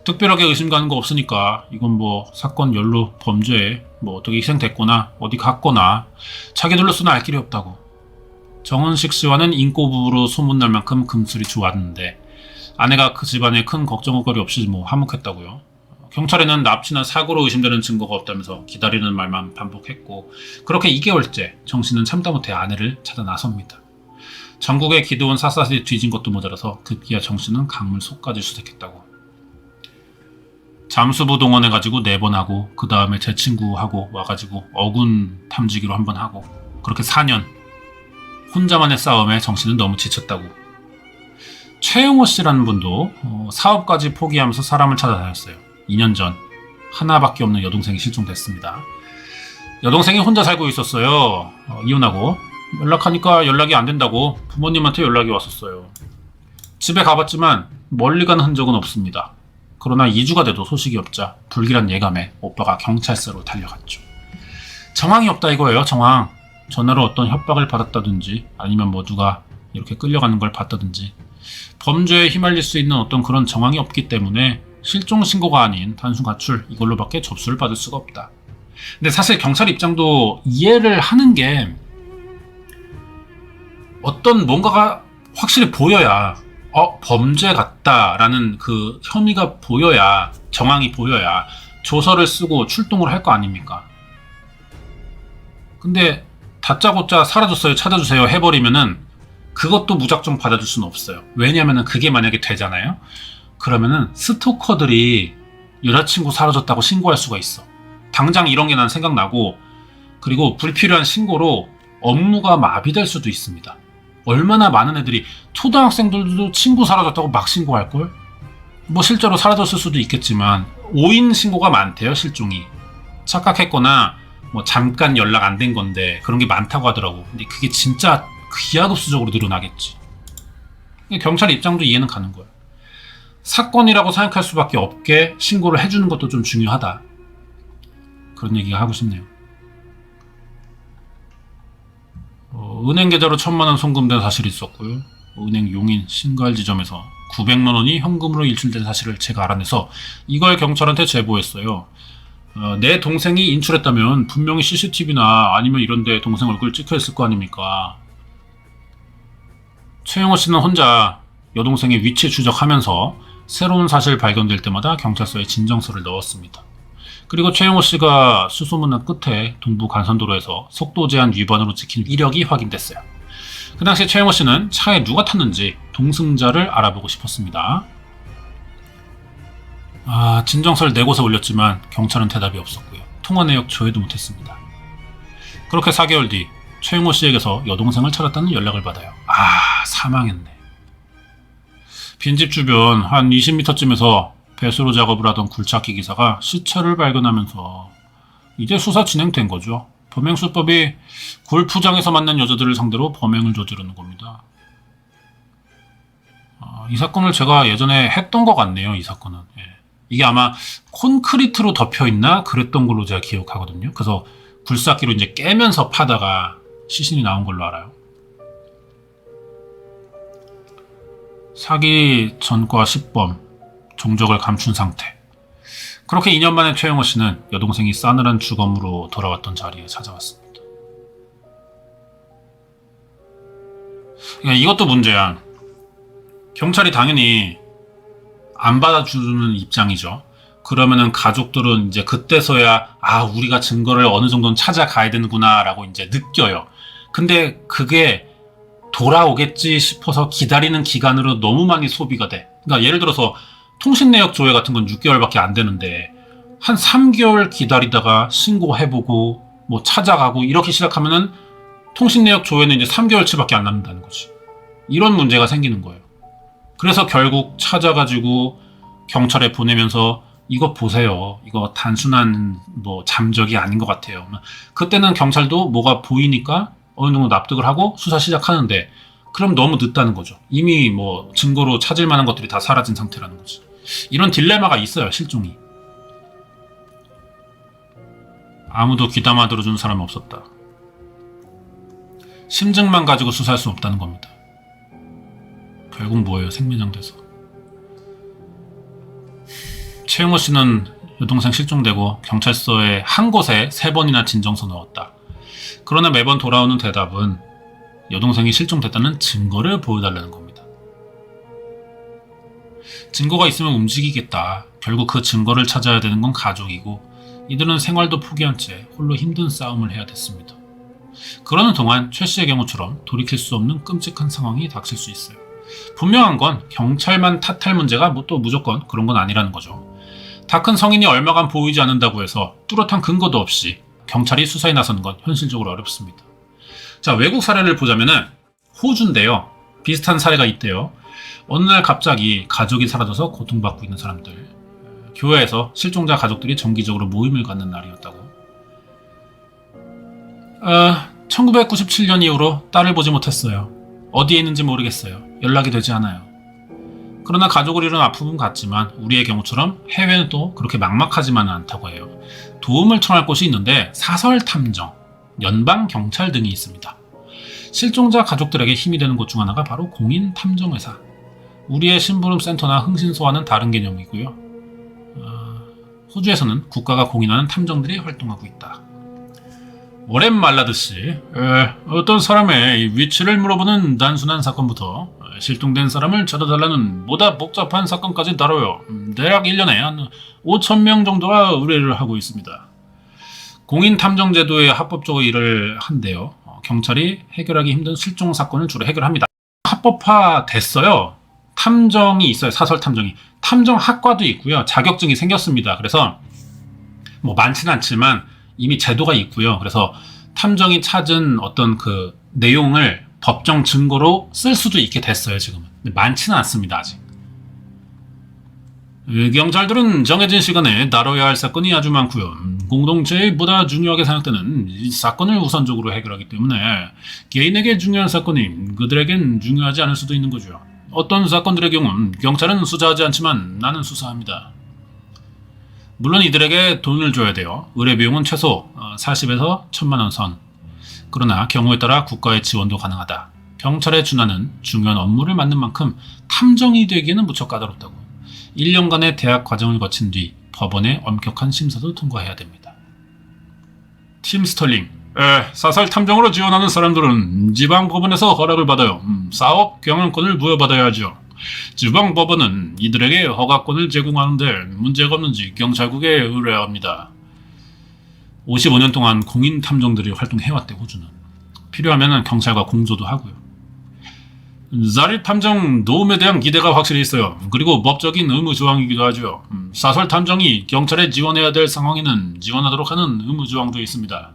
특별하게 의심 가는 거 없으니까 이건 뭐 사건 연루 범죄에 뭐 어떻게 희생됐거나 어디 갔거나 자기들로서는 알 길이 없다고. 정은식 씨와는 인고 부부로 소문날 만큼 금슬이 좋았는데 아내가 그 집안에 큰 걱정거리 없이 뭐 화목했다고요. 경찰에는 납치나 사고로 의심되는 증거가 없다면서 기다리는 말만 반복했고 그렇게 2개월째 정 씨는 참다 못해 아내를 찾아 나섭니다. 전국의 기도원 샅샅이 뒤진 것도 모자라서 급기야 정 씨는 강물 속까지 수색했다고. 잠수부 동원해가지고 4번 하고 그 다음에 제 친구하고 와가지고 어군 탐지기로 한 번 하고 그렇게 4년 혼자만의 싸움에 정 씨는 너무 지쳤다고. 최영호 씨라는 분도 사업까지 포기하면서 사람을 찾아다녔어요. 2년 전 하나밖에 없는 여동생이 실종됐습니다. 여동생이 혼자 살고 있었어요. 이혼하고 연락하니까 연락이 안 된다고 부모님한테 연락이 왔었어요. 집에 가봤지만 멀리 간 흔적은 없습니다. 그러나 2주가 돼도 소식이 없자 불길한 예감에 오빠가 경찰서로 달려갔죠. 정황이 없다 이거예요. 정황. 전화로 어떤 협박을 받았다든지 아니면 뭐 누가 이렇게 끌려가는 걸 봤다든지 범죄에 휘말릴 수 있는 어떤 그런 정황이 없기 때문에 실종 신고가 아닌 단순 가출 이걸로밖에 접수를 받을 수가 없다. 근데 사실 경찰 입장도 이해를 하는 게 어떤 뭔가가 확실히 보여야 범죄 같다라는 그 혐의가 보여야 정황이 보여야 조서를 쓰고 출동을 할 거 아닙니까? 근데 다짜고짜 사라졌어요 찾아주세요 해버리면은 그것도 무작정 받아줄 수는 없어요. 왜냐면은 그게 만약에 되잖아요. 그러면은 스토커들이 여자친구 사라졌다고 신고할 수가 있어. 당장 이런 게 난 생각나고 그리고 불필요한 신고로 업무가 마비될 수도 있습니다. 얼마나 많은 애들이 초등학생들도 친구 사라졌다고 막 신고할걸? 뭐 실제로 사라졌을 수도 있겠지만 오인 신고가 많대요. 실종이. 착각했거나 뭐 잠깐 연락 안 된 건데 그런 게 많다고 하더라고. 근데 그게 진짜 기하급수적으로 늘어나겠지. 경찰 입장도 이해는 가는 거예요. 사건이라고 생각할 수밖에 없게 신고를 해주는 것도 좀 중요하다. 그런 얘기가 하고 싶네요. 은행 계좌로 1,000만 원 송금된 사실이 있었고요. 은행 용인 신갈 지점에서 900만 원이 현금으로 일출된 사실을 제가 알아내서 이걸 경찰한테 제보했어요. 내 동생이 인출했다면 분명히 CCTV나 아니면 이런 데 동생 얼굴 찍혀있을 거 아닙니까? 최영호 씨는 혼자 여동생의 위치 추적하면서 새로운 사실 발견될 때마다 경찰서에 진정서를 넣었습니다. 그리고 최영호 씨가 수소문한 끝에 동부 간선도로에서 속도 제한 위반으로 찍힌 이력이 확인됐어요. 그 당시 최영호 씨는 차에 누가 탔는지 동승자를 알아보고 싶었습니다. 진정서를 4곳에 올렸지만 경찰은 대답이 없었고요. 통화 내역 조회도 못했습니다. 그렇게 4개월 뒤 최영호 씨에게서 여동생을 찾았다는 연락을 받아요. 사망했네. 빈집 주변 한 20m쯤에서 배수로 작업을 하던 굴착기 기사가 시체를 발견하면서 이제 수사 진행된 거죠. 범행수법이 골프장에서 만난 여자들을 상대로 범행을 저지르는 겁니다. 이 사건을 제가 예전에 했던 것 같네요. 이 사건은. 이게 아마 콘크리트로 덮여있나 그랬던 걸로 제가 기억하거든요. 그래서 굴삭기로 이제 깨면서 파다가 시신이 나온 걸로 알아요. 사기 전과 10범, 종적을 감춘 상태. 그렇게 2년 만에 최영호 씨는 여동생이 싸늘한 주검으로 돌아왔던 자리에 찾아왔습니다. 그러니까 이것도 문제야. 경찰이 당연히 안 받아주는 입장이죠. 그러면은 가족들은 이제 그때서야 우리가 증거를 어느 정도는 찾아가야 되는구나라고 이제 느껴요. 근데 그게 돌아오겠지 싶어서 기다리는 기간으로 너무 많이 소비가 돼. 그러니까 예를 들어서 통신내역 조회 같은 건 6개월밖에 안 되는데 한 3개월 기다리다가 신고해보고 뭐 찾아가고 이렇게 시작하면은 통신내역 조회는 이제 3개월치밖에 안 남는다는 거지. 이런 문제가 생기는 거예요. 그래서 결국 찾아가지고 경찰에 보내면서 이거 보세요. 이거 단순한 뭐 잠적이 아닌 것 같아요. 그때는 경찰도 뭐가 보이니까 어느 정도 납득을 하고 수사 시작하는데 그럼 너무 늦다는 거죠. 이미 뭐 증거로 찾을 만한 것들이 다 사라진 상태라는 거지. 이런 딜레마가 있어요. 실종이. 아무도 귀담아 들어준 사람이 없었다. 심증만 가지고 수사할 수 없다는 겁니다. 결국 뭐예요? 생매장돼서. 최영호 씨는 여동생 실종되고 경찰서에 한 곳에 3번이나 진정서 넣었다. 그러나 매번 돌아오는 대답은 여동생이 실종됐다는 증거를 보여달라는 겁니다. 증거가 있으면 움직이겠다. 결국 그 증거를 찾아야 되는 건 가족이고 이들은 생활도 포기한 채 홀로 힘든 싸움을 해야 됐습니다. 그러는 동안 최 씨의 경우처럼 돌이킬 수 없는 끔찍한 상황이 닥칠 수 있어요. 분명한 건 경찰만 탓할 문제가 뭐 또 무조건 그런 건 아니라는 거죠. 다 큰 성인이 얼마간 보이지 않는다고 해서 뚜렷한 근거도 없이 경찰이 수사에 나서는 건 현실적으로 어렵습니다. 자, 외국 사례를 보자면은 호주인데요. 비슷한 사례가 있대요. 어느 날 갑자기 가족이 사라져서 고통받고 있는 사람들. 교회에서 실종자 가족들이 정기적으로 모임을 갖는 날이었다고. 1997년 이후로 딸을 보지 못했어요. 어디에 있는지 모르겠어요. 연락이 되지 않아요. 그러나 가족을 잃은 아픔은 같지만 우리의 경우처럼 해외는 또 그렇게 막막하지만은 않다고 해요. 도움을 청할 곳이 있는데 사설탐정, 연방경찰 등이 있습니다. 실종자 가족들에게 힘이 되는 곳 중 하나가 바로 공인탐정회사. 우리의 심부름센터나 흥신소와는 다른 개념이고요. 호주에서는 국가가 공인하는 탐정들이 활동하고 있다. 오랜 말라듯이 어떤 사람의 위치를 물어보는 단순한 사건부터 실종된 사람을 찾아달라는 보다 복잡한 사건까지 다뤄요. 대략 1년에 한 5,000명 정도가 의뢰를 하고 있습니다. 공인탐정제도에 합법적으로 일을 한대요. 경찰이 해결하기 힘든 실종 사건을 주로 해결합니다. 합법화 됐어요. 탐정이 있어요. 사설탐정이. 탐정학과도 있고요. 자격증이 생겼습니다. 그래서 뭐 많지는 않지만 이미 제도가 있고요. 그래서 탐정이 찾은 어떤 그 내용을 법정 증거로 쓸 수도 있게 됐어요. 지금은. 많지는 않습니다. 아직. 경찰들은 정해진 시간에 다뤄야 할 사건이 아주 많고요. 공동체에 보다 중요하게 생각되는 이 사건을 우선적으로 해결하기 때문에 개인에게 중요한 사건이 그들에겐 중요하지 않을 수도 있는 거죠. 어떤 사건들의 경우는 경찰은 수사하지 않지만 나는 수사합니다. 물론 이들에게 돈을 줘야 돼요. 의뢰 비용은 최소 40에서 1,000만 원 선. 그러나 경우에 따라 국가의 지원도 가능하다. 경찰의 준하는 중요한 업무를 맡는 만큼 탐정이 되기에는 무척 까다롭다고. 1년간의 대학 과정을 거친 뒤 법원의 엄격한 심사도 통과해야 됩니다. 팀 스털링. 사설 탐정으로 지원하는 사람들은 지방법원에서 허락을 받아요. 사업 경영권을 부여받아야 하죠. 지방법원은 이들에게 허가권을 제공하는데 문제가 없는지 경찰국에 의뢰합니다. 55년 동안 공인탐정들이 활동해왔대. 호주는. 필요하면 경찰과 공조도 하고요. 자립탐정 도움에 대한 기대가 확실히 있어요. 그리고 법적인 의무 조항이기도 하죠. 사설탐정이 경찰에 지원해야 될 상황에는 지원하도록 하는 의무 조항도 있습니다.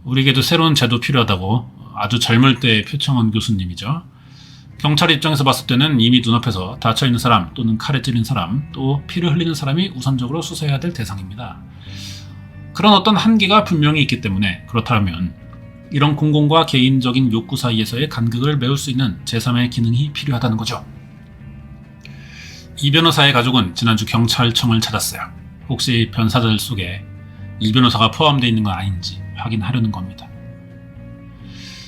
우리에게도 새로운 제도 필요하다고 아주 젊을 때 표창원 교수님이죠. 경찰 입장에서 봤을 때는 이미 눈앞에서 다쳐있는 사람 또는 칼에 찔린 사람 또 피를 흘리는 사람이 우선적으로 수사해야 될 대상입니다. 그런 어떤 한계가 분명히 있기 때문에 그렇다면 이런 공공과 개인적인 욕구 사이에서의 간극을 메울 수 있는 제3의 기능이 필요하다는 거죠. 이 변호사의 가족은 지난주 경찰청을 찾았어요. 혹시 변사들 속에 이 변호사가 포함되어 있는 건 아닌지 확인하려는 겁니다.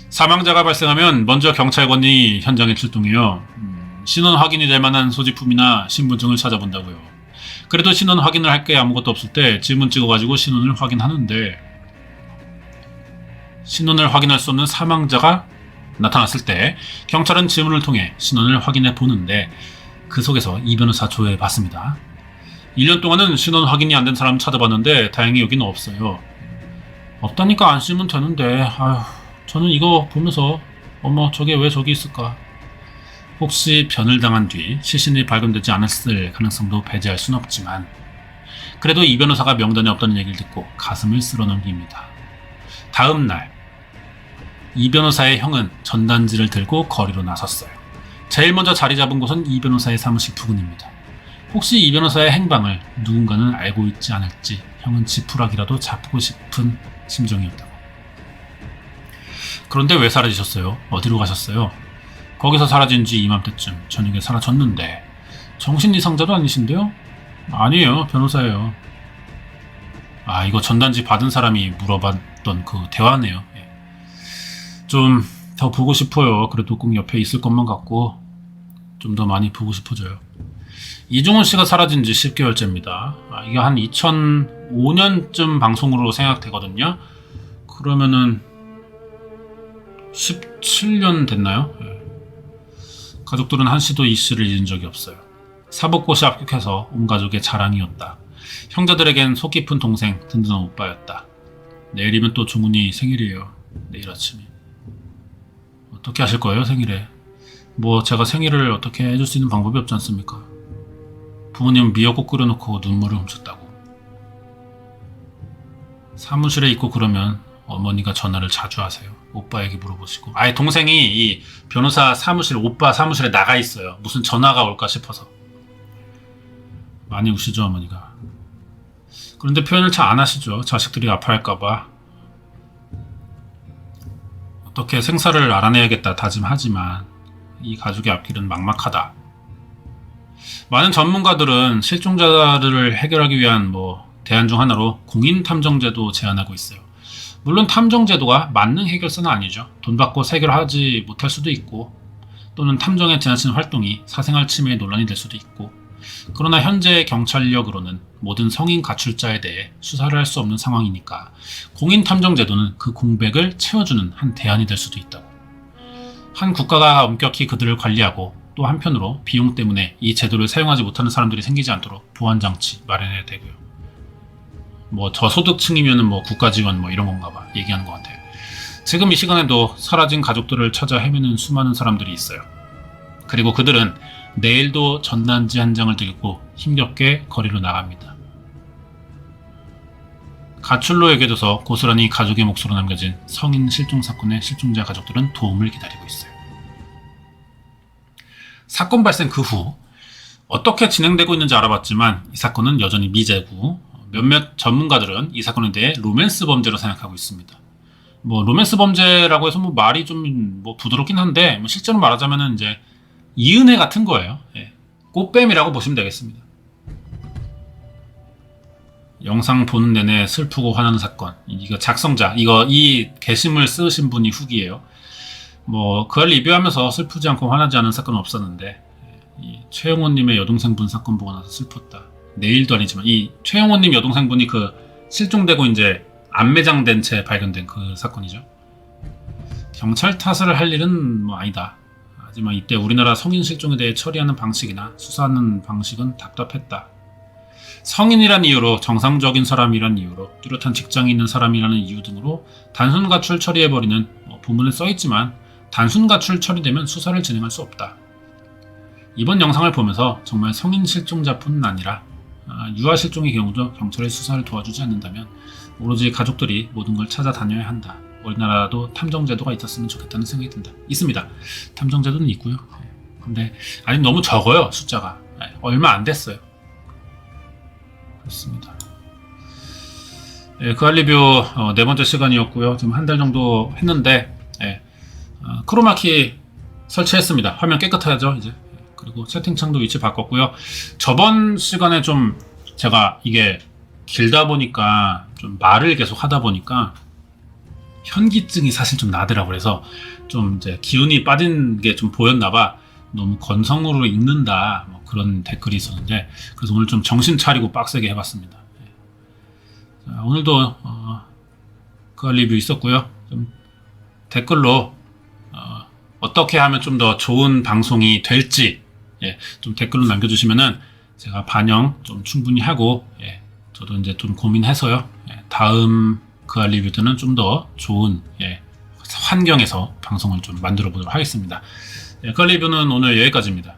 사망자가 발생하면 먼저 경찰관이 현장에 출동해요. 신원 확인이 될 만한 소지품이나 신분증을 찾아본다고요. 그래도 신원 확인을 할 게 아무것도 없을 때 지문 찍어가지고 신원을 확인하는데 신원을 확인할 수 없는 사망자가 나타났을 때 경찰은 지문을 통해 신원을 확인해 보는데 그 속에서 이 변호사 조회해 봤습니다. 1년 동안은 신원 확인이 안 된 사람 찾아봤는데 다행히 여기는 없어요. 없다니까 안 씌우면 되는데 아휴, 저는 이거 보면서 어머 저게 왜 저기 있을까. 혹시 변을 당한 뒤 시신이 발견되지 않았을 가능성도 배제할 순 없지만 그래도 이 변호사가 명단에 없다는 얘기를 듣고 가슴을 쓸어넘깁니다. 다음 날 이 변호사의 형은 전단지를 들고 거리로 나섰어요. 제일 먼저 자리 잡은 곳은 이 변호사의 사무실 부근입니다. 혹시 이 변호사의 행방을 누군가는 알고 있지 않을지 형은 지푸라기라도 잡고 싶은 심정이었다고. 그런데 왜 사라지셨어요? 어디로 가셨어요? 거기서 사라진 지 이맘때쯤 저녁에 사라졌는데 정신 이상자도 아니신데요? 아니에요, 변호사예요. 아, 이거 전단지 받은 사람이 물어봤던 그 대화네요. 좀 더 보고 싶어요. 그래도 꼭 옆에 있을 것만 같고 좀 더 많이 보고 싶어져요. 이중훈 씨가 사라진 지 10개월째입니다. 이게 한 2005년쯤 방송으로 생각되거든요. 그러면은 17년 됐나요? 가족들은 한 씨도 이 씨를 잊은 적이 없어요. 사법고시 합격해서 온 가족의 자랑이었다. 형제들에겐 속 깊은 동생, 든든한 오빠였다. 내일이면 또 종훈이 생일이에요. 내일 아침에. 어떻게 하실 거예요, 생일에? 뭐 제가 생일을 어떻게 해줄 수 있는 방법이 없지 않습니까? 부모님은 미역국 끓여놓고 눈물을 훔쳤다고. 사무실에 있고 그러면 어머니가 전화를 자주 하세요. 오빠에게 물어보시고. 아예 동생이 이 변호사 사무실, 오빠 사무실에 나가 있어요. 무슨 전화가 올까 싶어서. 많이 우시죠, 어머니가. 그런데 표현을 잘 안 하시죠. 자식들이 아파할까봐. 어떻게 생사를 알아내야겠다 다짐하지만 이 가족의 앞길은 막막하다. 많은 전문가들은 실종자를 해결하기 위한 대안 중 하나로 공인탐정제도 제안하고 있어요. 물론 탐정제도가 만능 해결사는 아니죠. 돈 받고 해결하지 못할 수도 있고 또는 탐정의 지나친 활동이 사생활 침해 논란이 될 수도 있고 그러나 현재 경찰력으로는 모든 성인 가출자에 대해 수사를 할 수 없는 상황이니까 공인탐정제도는 그 공백을 채워주는 한 대안이 될 수도 있다고. 한 국가가 엄격히 그들을 관리하고 또 한편으로 비용 때문에 이 제도를 사용하지 못하는 사람들이 생기지 않도록 보완장치 마련해야 되고요. 저소득층이면 국가 지원 이런 건가 봐 얘기하는 것 같아요. 지금 이 시간에도 사라진 가족들을 찾아 헤매는 수많은 사람들이 있어요. 그리고 그들은 내일도 전단지 한 장을 들고 힘겹게 거리로 나갑니다. 가출로 여겨져서 고스란히 가족의 몫으로 남겨진 성인 실종 사건의 실종자 가족들은 도움을 기다리고 있어요. 사건 발생 그 후 어떻게 진행되고 있는지 알아봤지만 이 사건은 여전히 미제고 몇몇 전문가들은 이 사건에 대해 로맨스 범죄로 생각하고 있습니다. 로맨스 범죄라고 해서 말이 좀 부드럽긴 한데 실제로 말하자면은 이제 이은혜 같은 거예요. 꽃뱀이라고 보시면 되겠습니다. 영상 보는 내내 슬프고 화나는 사건. 이거 작성자, 이 게시물 쓰신 분이 후기예요. 그걸 리뷰하면서 슬프지 않고 화나지 않은 사건은 없었는데 이 최영호님의 여동생분 사건 보고 나서 슬펐다. 내일도 아니지만 이 최영호님 여동생분이 그 실종되고 이제 안매장된 채 발견된 그 사건이죠. 경찰 탓을 할 일은 아니다. 하지만 이때 우리나라 성인 실종에 대해 처리하는 방식이나 수사하는 방식은 답답했다. 성인이란 이유로, 정상적인 사람이란 이유로, 뚜렷한 직장이 있는 사람이라는 이유 등으로 단순 가출 처리해버리는 부문에 써있지만 단순 가출 처리되면 수사를 진행할 수 없다. 이번 영상을 보면서 정말 성인 실종자뿐 아니라 유아 실종의 경우도 경찰의 수사를 도와주지 않는다면 오로지 가족들이 모든 걸 찾아다녀야 한다. 우리나라도 탐정제도가 있었으면 좋겠다는 생각이 든다. 있습니다. 탐정제도는 있고요. 근데 아직 너무 적어요. 숫자가. 얼마 안 됐어요. 그렇습니다. 그알 리뷰 네 번째 시간이었고요. 지금 한 달 정도 했는데 크로마키 설치했습니다. 화면 깨끗하죠 이제. 그리고 채팅창도 위치 바꿨고요. 저번 시간에 좀 제가 이게 길다 보니까 좀 말을 계속 하다 보니까 현기증이 사실 좀 나더라고요. 그래서 좀 이제 기운이 빠진 게 좀 보였나봐. 너무 건성으로 읽는다 그런 댓글이 있었는데 그래서 오늘 좀 정신 차리고 빡세게 해봤습니다. 자, 오늘도 그알 리뷰 있었고요. 좀 댓글로 어떻게 하면 좀 더 좋은 방송이 될지 좀 댓글로 남겨주시면은 제가 반영 좀 충분히 하고 저도 이제 좀 고민해서요. 다음 그알 리뷰 때는 좀 더 좋은 환경에서 방송을 좀 만들어 보도록 하겠습니다. 그알 리뷰는 오늘 여기까지입니다.